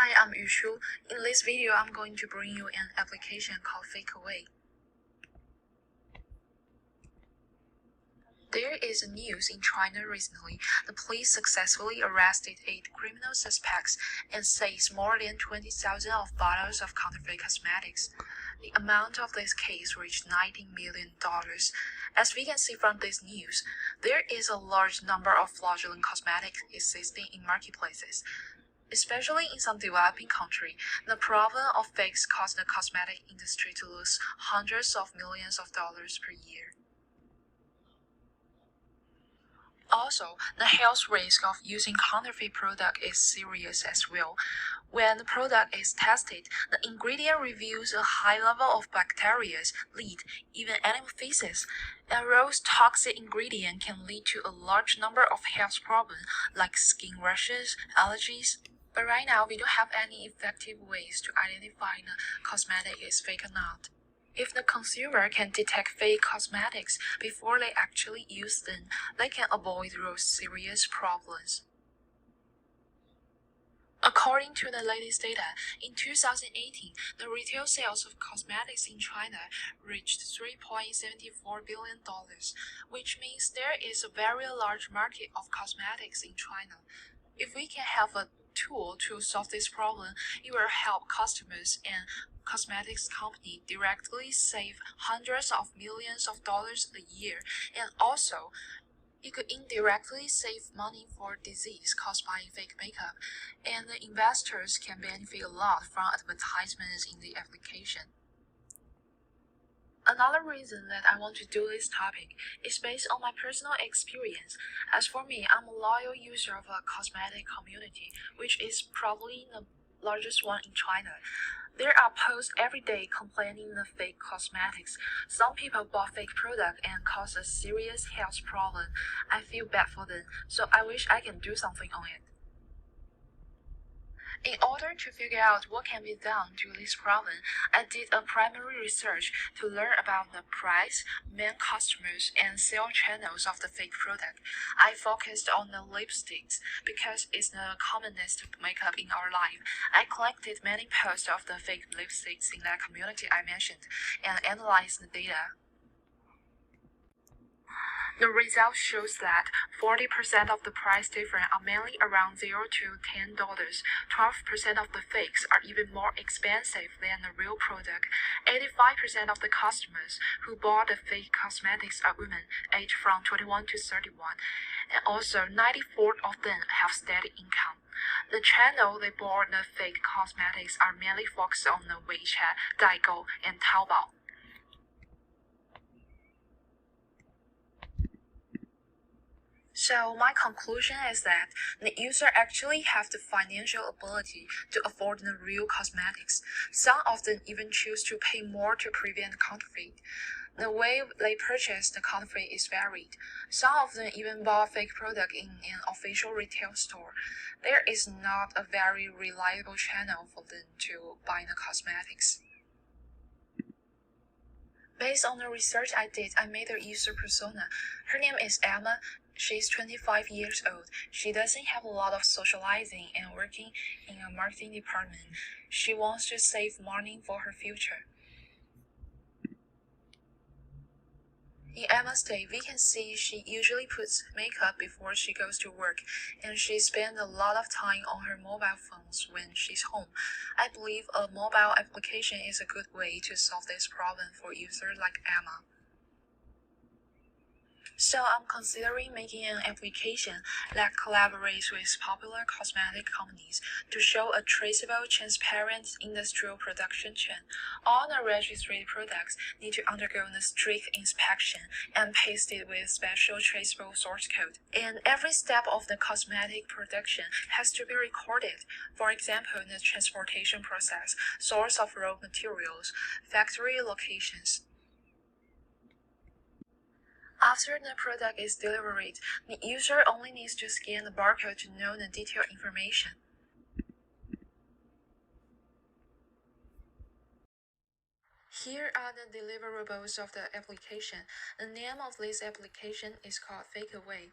Hi, I'm Yushu. In this video, I'm going to bring you an application called Fake Away. There is a news in China recently. The police successfully arrested 8 criminal suspects and seized more than 20,000 of bottles of counterfeit cosmetics. The amount of this case reached $19 million. As we can see from this news, there is a large number of fraudulent cosmetics existing in marketplaces. Especially in some developing countries, the problem of fakes caused the cosmetic industry to lose hundreds of millions of dollars per year. Also, the health risk of using counterfeit product is serious as well. When the product is tested, the ingredient reveals a high level of bacteria, lead, even animal feces. And those toxic ingredients can lead to a large number of health problems like skin rashes, allergies. But right now, we don't have any effective ways to identify the cosmetic is fake or not. If the consumer can detect fake cosmetics before they actually use them, they can avoid those serious problems. According to the latest data, in 2018, the retail sales of cosmetics in China reached $3.74 billion, which means there is a very large market of cosmetics in China. If we can have a tool to solve this problem, it will help customers and cosmetics companies directly save hundreds of millions of dollars a year, and also it could indirectly save money for disease caused by fake makeup, and the investors can benefit a lot from advertisements in the application. Another reason that I want to do this topic is based on my personal experience. As for me, I'm a loyal user of a cosmetic community, which is probably the largest one in China. There are posts every day complaining of fake cosmetics. Some people bought fake product and caused a serious health problem. I feel bad for them, so I wish I can do something on it. In order to figure out what can be done to this problem, I did a primary research to learn about the price, main customers, and sales channels of the fake product. I focused on the lipsticks because it's the commonest makeup in our life. I collected many posts of the fake lipsticks in that community I mentioned and analyzed the data. The result shows that 40% of the price difference are mainly around $0 to $10. 12% of the fakes are even more expensive than the real product. 85% of the customers who bought the fake cosmetics are women aged from 21 to 31. And also 94% of them have steady income. The channel they bought the fake cosmetics are mainly focused on the WeChat, Daigou, and Taobao. So my conclusion is that the user actually have the financial ability to afford the real cosmetics. Some of them even choose to pay more to prevent counterfeit. The way they purchase the counterfeit is varied. Some of them even bought fake product in an official retail store. There is not a very reliable channel for them to buy the cosmetics. Based on the research I did, I made a user persona. Her name is Emma. She's 25 years old. She doesn't have a lot of socializing and working in a marketing department. She wants to save money for her future. In Emma's day, we can see she usually puts makeup before she goes to work, and she spends a lot of time on her mobile phones when she's home. I believe a mobile application is a good way to solve this problem for users like Emma. So I'm considering making an application that collaborates with popular cosmetic companies to show a traceable, transparent industrial production chain. All the registered products need to undergo a strict inspection and pasted with special traceable source code. And every step of the cosmetic production has to be recorded. For example, the transportation process, source of raw materials, factory locations. After the product is delivered, the user only needs to scan the barcode to know the detailed information. Here are the deliverables of the application. The name of this application is called Fake Away.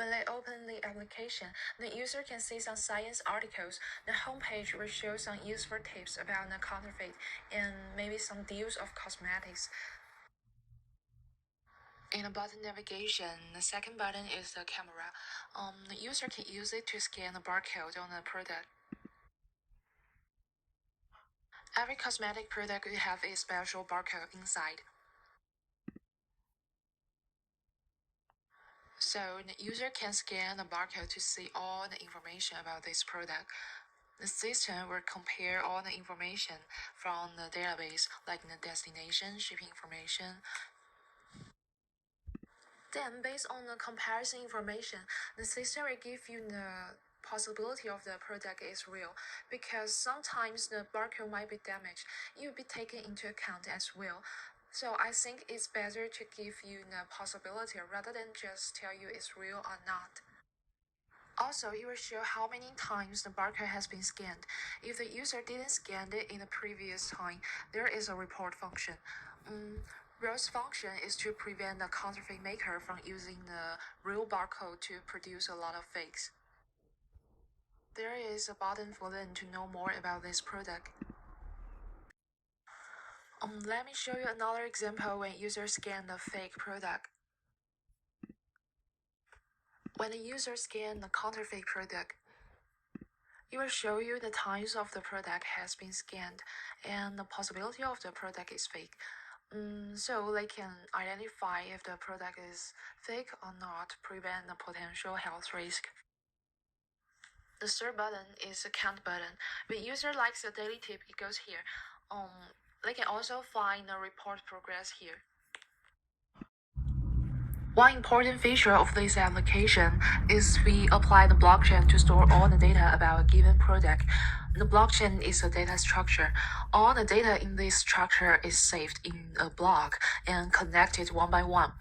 When they open the application, the user can see some science articles. The homepage will show some useful tips about the counterfeit and maybe some deals of cosmetics. In the button navigation, the second button is the camera. The user can use it to scan the barcode on the product. Every cosmetic product will have a special barcode inside. So the user can scan the barcode to see all the information about this product. The system will compare all the information from the database, like the destination, shipping information. Then, based on the comparison information, the system will give you the possibility of the product is real, because sometimes the barcode might be damaged. It will be taken into account as well. So I think it's better to give you the possibility rather than just tell you it's real or not. Also, it will show how many times the barcode has been scanned. If the user didn't scan it in the previous time, there is a report function. Ro's function is to prevent the counterfeit maker from using the real barcode to produce a lot of fakes. There is a button for them to know more about this product. Let me show you another example when users scan the fake product. When the user scans the counterfeit product, it will show you the times of the product has been scanned and the possibility of the product is fake. So they can identify if the product is fake or not, prevent the potential health risk. The third button is the count button. When user likes a daily tip, it goes here. They can also find the report progress here. One important feature of this application is we apply the blockchain to store all the data about a given product. The blockchain is a data structure. All the data in this structure is saved in a block and connected one by one.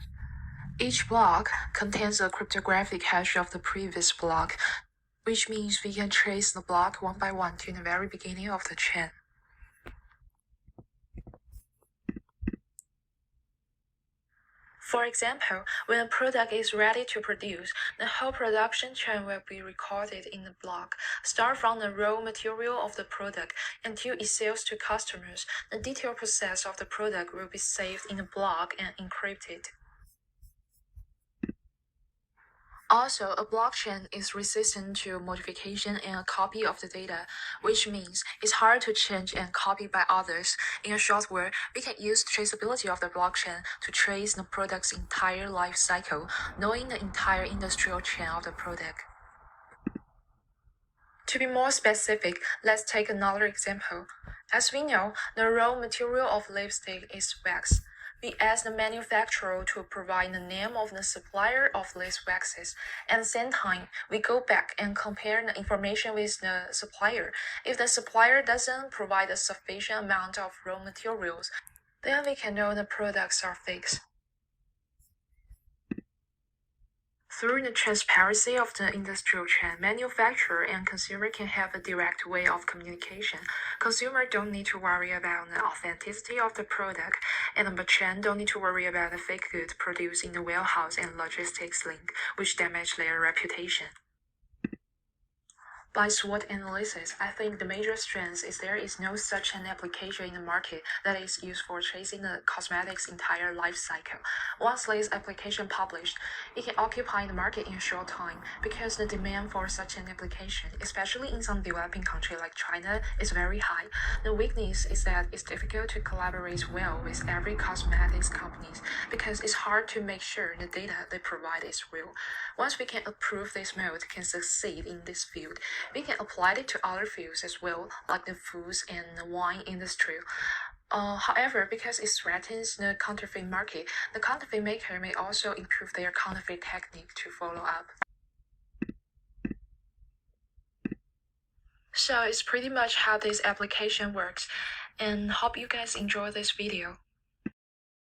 Each block contains a cryptographic hash of the previous block, which means we can trace the block one by one to the very beginning of the chain. For example, when a product is ready to produce, the whole production chain will be recorded in the block, start from the raw material of the product until it sells to customers. The detailed process of the product will be saved in the block and encrypted. Also, a blockchain is resistant to modification and a copy of the data, which means it's hard to change and copy by others. In a short word, we can use traceability of the blockchain to trace the product's entire life cycle, knowing the entire industrial chain of the product. To be more specific, let's take another example. As we know, the raw material of lipstick is wax. We ask the manufacturer to provide the name of the supplier of these waxes. At the same time, we go back and compare the information with the supplier. If the supplier doesn't provide a sufficient amount of raw materials, then we can know the products are fakes. Through the transparency of the industrial chain, manufacturer and consumer can have a direct way of communication. Consumer don't need to worry about the authenticity of the product, and the merchant don't need to worry about the fake goods produced in the warehouse and logistics link, which damage their reputation. By SWOT analysis, I think the major strength is there is no such an application in the market that is used for tracing the cosmetics' entire life cycle. Once this application published, it can occupy the market in a short time because the demand for such an application, especially in some developing country like China, is very high. The weakness is that it's difficult to collaborate well with every cosmetics companies because it's hard to make sure the data they provide is real. Once we can approve this mode can succeed in this field, we can apply it to other fields as well, like the foods and the wine industry. However, because it threatens the counterfeit market, the counterfeit maker may also improve their counterfeit technique to follow up. So it's pretty much how this application works, and hope you guys enjoy this video.